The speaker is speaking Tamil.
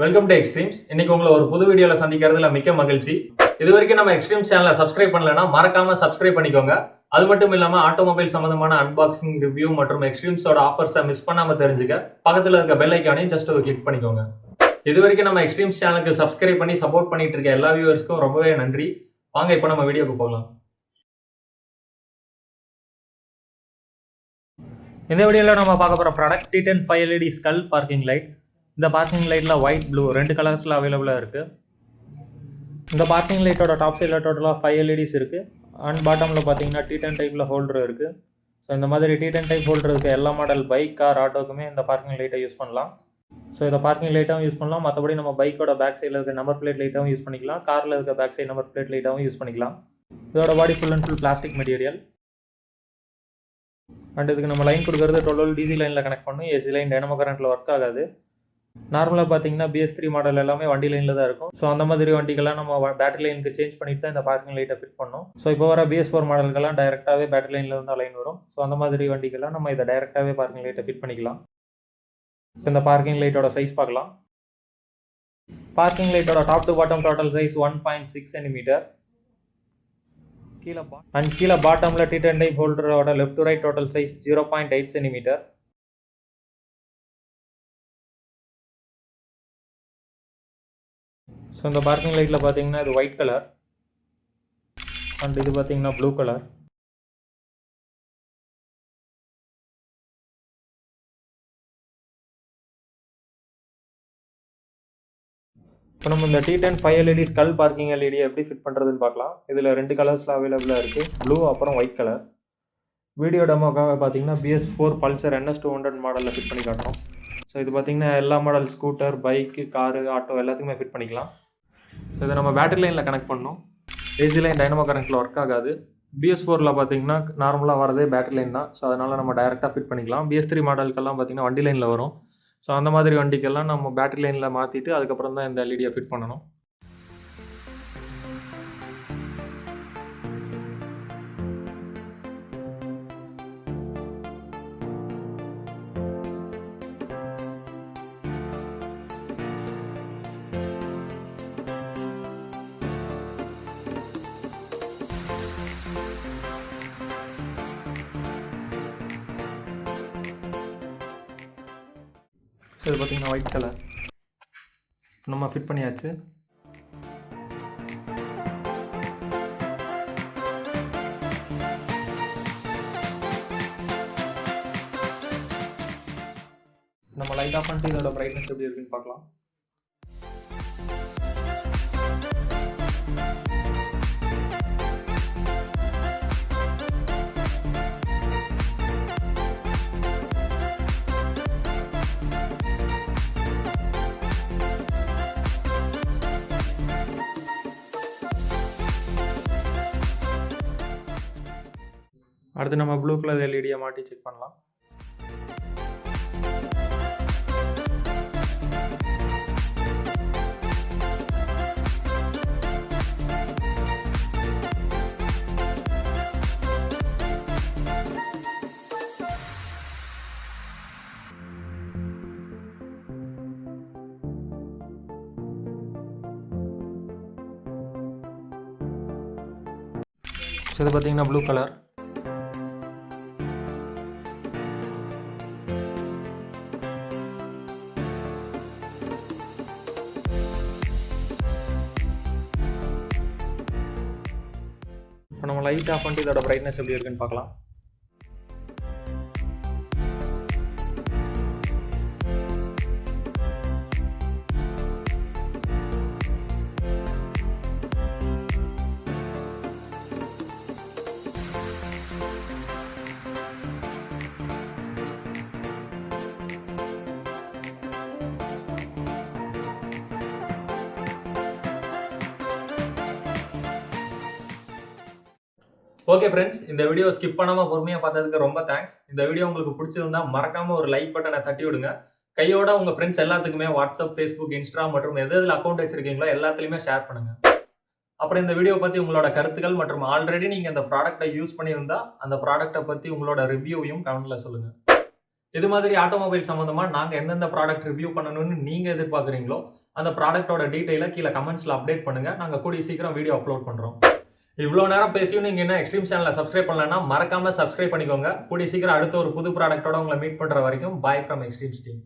Welcome to extremes. இன்னைக்கு உங்களை ஒரு புது வீடியோல சந்திக்கிறதுல மிக்க மகிழ்ச்சி. இது வரைக்கும் நம்ம எக்ஸ்ட்ரீம்ஸ் சேனலை சப்ஸ்கிரைப் பண்ணலன்னா மறக்காம சப்ஸ்கிரைப் பண்ணிக்கோங்க. அது மட்டும் இல்லாம ஆட்டோமொபைல் சம்பந்தமான அன்பாக்சிங், ரிவ்யூ மற்றும் எக்ஸ்ட்ரீம்ஸோட ஆஃபர்ஸை மிஸ் பண்ணாம தெரிஞ்சுக்க பக்கத்துல இருக்க பெல் ஐக்கானையும் ஜஸ்ட் ஒரு கிளிக் பண்ணிக்கோங்க. இது வரைக்கும் நம்ம எக்ஸ்ட்ரீம்ஸ் சேனலுக்கு சப்ஸ்கிரைப் பண்ணி சப்போர்ட் பண்ணிட்டு இருக்க எல்லா வியூவர்ஸ்க்கும் ரொம்பவே நன்றி. வாங்க இப்போ நம்ம வீடியோக்கு போகலாம். இந்த வீடியோவில் நம்ம பார்க்க போகிற product T10 5 LED skull parking light. இந்த பார்க்கிங் லைட்டில் ஒயிட், ப்ளூ ரெண்டு கலர்ஸில் அவைலபிளாக இருக்குது. இந்த பார்க்கிங் லைட்டோட டாப் சைடில் டோட்டலாக 5 LEDs இருக்குது. அண்ட் பாட்டமில் பார்த்தீங்கன்னா T10 டைப்பில் ஹோல்டர் இருக்குது. ஸோ இந்த மாதிரி T10 டைப் ஹோல்டர் இருக்குது எல்லா மாடல் பைக், கார், ஆட்டோக்குமே இந்த பார்க்கிங் லைட்டை யூஸ் பண்ணலாம். ஸோ இதை பார்க்கிங் லைட்டாகவும் யூஸ் பண்ணலாம். மற்றபடி நம்ம பைக்கோட பேக் சைடில் இருக்க நம்பர் பிளேட் லைட்டாகவும் யூஸ் பண்ணிக்கலாம். காரில் இருக்க பேக் சைடு நம்பர் பிளேட் லைட்டாகவும் யூஸ் பண்ணிக்கலாம். இதோட body full and full plastic material. And இதுக்கு நம்ம லைன் கொடுக்குறது 12 DC லைனில் கனெக்ட் பண்ணும். ஏசி லைன் டைனமோ கரண்ட்டில் ஒர்க் ஆகாது. நார்மலாக பார்த்தீங்கன்னா BS3 மாடல் எல்லாமே வண்டி லைனில் தான் இருக்கும். ஸோ அந்த மாதிரி வண்டிகள்லாம் நம்ம பேட்டரி லைனுக்கு சேஞ்ச் பண்ணிட்டு தான் இந்த பார்க்கிங் லைட்டை ஃபிட் பண்ணோம். ஸோ இப்போ வர BS4 மாடல்கெல்லாம் டைரெக்டாகவே பேட்டரி லைனில் இருந்தால் லைன் வரும். ஸோ அந்த மாதிரி வண்டிகள்லாம் நம்ம இதை டைரெக்டாகவே பார்க்கிங் லைட்டை ஃபிட் பண்ணிக்கலாம். இப்போ இந்த பார்க்கிங் லைட்டோட சைஸ் பார்க்கலாம். பார்க்கிங் லைட்டோட top to bottom total size 1.6 cm. கீழே பாட்டமில் T10 டைப் ஹோல்டரோட left to right total size 0.8 cm. So இந்த பார்க்கிங் லைட்டில் பார்த்தீங்கன்னா இது ஒயிட் கலர் அண்ட் இது பார்த்தீங்கன்னா ப்ளூ கலர். இப்போ நம்ம இந்த T10 5 LED skull parking LED எப்படி ஃபிட் பண்ணுறதுன்னு பார்க்கலாம். இதில் ரெண்டு கலர்ஸில் அவைலபிளாக இருக்குது, ப்ளூ அப்புறம் ஒயிட் கலர். வீடியோ டெமோக்காக பார்த்தீங்கன்னா BS4 பல்சர் NS 200 மாடலில் ஃபிட் பண்ணி காட்டுறோம். ஸோ இது பார்த்தீங்கன்னா எல்லா model scooter, bike, car, auto எல்லாத்துக்குமே ஃபிட் பண்ணிக்கலாம். ஸோ இதை நம்ம பேட்டரி லைனில் கனெக்ட் பண்ணணும். ஏசி லைன் டைனமோ கரண்ட்டில் ஒர்க் ஆகாது. BS4ல் பார்த்தீங்கன்னா நார்மலாக வரதே பேட்டரி லைன் தான். ஸோ அதனால் நம்ம டைரெக்டாக ஃபிட் பண்ணிக்கலாம். BS3 மாடலுக்கெல்லாம் பார்த்தீங்கன்னா வண்டி லைனில் வரும். ஸோ அந்த மாதிரி வண்டிக்கெல்லாம் நம்ம பேட்டரி லைனில் மாற்றிட்டு அதுக்கப்புறம் தான் இந்த எல்இடியை ஃபிட் பண்ணணும். ஸோ இது பார்த்தீங்கன்னா ஒயிட் கலர் நம்ம ஃபிட் பண்ணியாச்சு. நம்ம லைட் ஆஃப் பண்ணிட்டு இதோட பிரைட்னஸ் எப்படி இருக்குன்னு பார்க்கலாம். அடுத்து நம்ம ப்ளூ கலர் எல்இடியை மாட்டி செக் பண்ணலாம். இது பார்த்தீங்கன்னா ப்ளூ கலர். இப்போ நம்ம லைட் ஆஃப் பண்ணிட்டு இதோட பிரைட்னஸ் எப்படி இருக்குன்னு பார்க்கலாம். ஓகே ஃப்ரெண்ட்ஸ், இந்த வீடியோ ஸ்கிப் பண்ணாமல் பொறுமையாக பார்த்ததுக்கு ரொம்ப தேங்க்ஸ். இந்த வீடியோ உங்களுக்கு பிடிச்சிருந்தா மறக்காம ஒரு லைக் பட்டனை தட்டி விடுங்க. கையோட உங்கள் ஃப்ரெண்ட்ஸ் எல்லாத்துக்குமே வாட்ஸ்அப், ஃபேஸ்புக், இன்ஸ்டா மற்றும் எதில் அக்கௌண்ட் வச்சிருக்கீங்களோ எல்லாத்துலேயுமே ஷேர் பண்ணுங்க. அப்புறம் இந்த வீடியோ பற்றி உங்களோட கருத்துக்கள் மற்றும் ஆல்ரெடி நீங்கள் இந்த ப்ராடக்ட்டை யூஸ் பண்ணியிருந்தா அந்த ப்ராடக்ட்டை பற்றி உங்களோட ரிவ்யூவையும் கமெண்ட்டில் சொல்லுங்கள். இது மாதிரி ஆட்டோமொபைல் சம்மந்தமாக நாங்கள் எந்தெந்த ப்ராடக்ட் ரிவ்யூ பண்ணணும்னு நீங்கள் எதிர்பார்க்குறீங்களோ அந்த ப்ராடக்ட்டோட டீடைலை கீழே கமெண்ட்ஸில் அப்டேட் பண்ணுங்கள். நாங்கள் கூடிய சீக்கிரம் வீடியோ அப்லோட் பண்ணுறோம். இவ்வளோ நேரம் பேசியும் நீங்கள் என்ன எக்ஸ்ட்ரீம் சேனலை சப்ஸ்கிரைப் பண்ணலன்னா மறக்காமல் சப்ஸ்கிரைப் பண்ணிக்கோங்க. கூடிய சீக்கிரம் அடுத்த ஒரு புது ப்ராடக்ட்டோட உங்களை மீட் பண்ணுற வரைக்கும் பாய் ஃப்ரம் எக்ஸ்ட்ரீம்ஸ் டீம்.